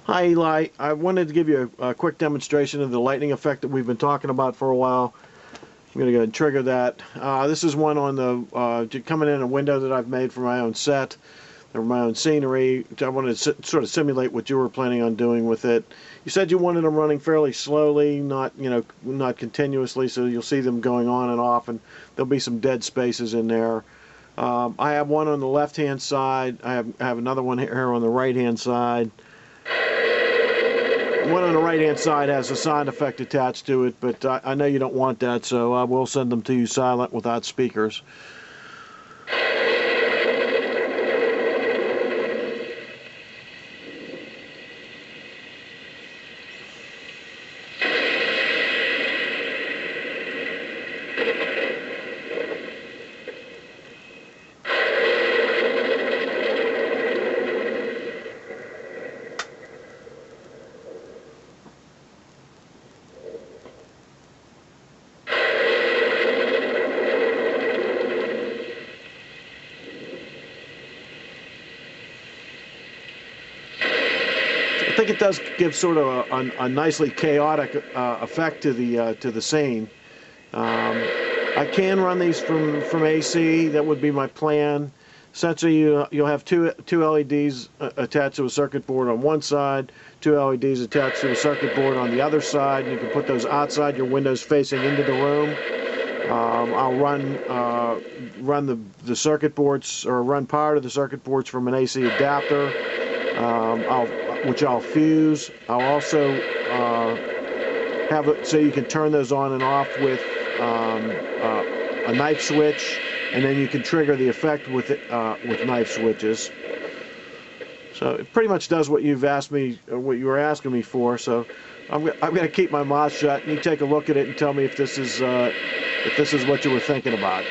Hi Eli, I wanted to give you a quick demonstration of the lightning effect that we've been talking about for a while. I'm going to go ahead and trigger that. This is one on the coming in a window that I've made for my own set, or my own scenery. I wanted to sort of simulate what you were planning on doing with it. You said you wanted them running fairly slowly, not continuously, so you'll see them going on and off, and there'll be some dead spaces in there. I have one on the left-hand side. I have another one here on the right-hand side. One on the right-hand side has a sound effect attached to it, but I know you don't want that, so I will send them to you silent without speakers. I think it does give sort of a nicely chaotic effect to the scene. I can run these from AC. That would be my plan. Essentially, you'll have two LEDs attached to a circuit board on one side, two LEDs attached to a circuit board on the other side, and you can put those outside your windows facing into the room. I'll run the circuit boards, or run power to the circuit boards from an AC adapter, which I'll fuse. I'll also have it so you can turn those on and off with a knife switch, and then you can trigger the effect with knife switches. So it pretty much does what you've asked me, or what you were asking me for. So I'm going to keep my mouth shut, and you take a look at it and tell me if this is what you were thinking about.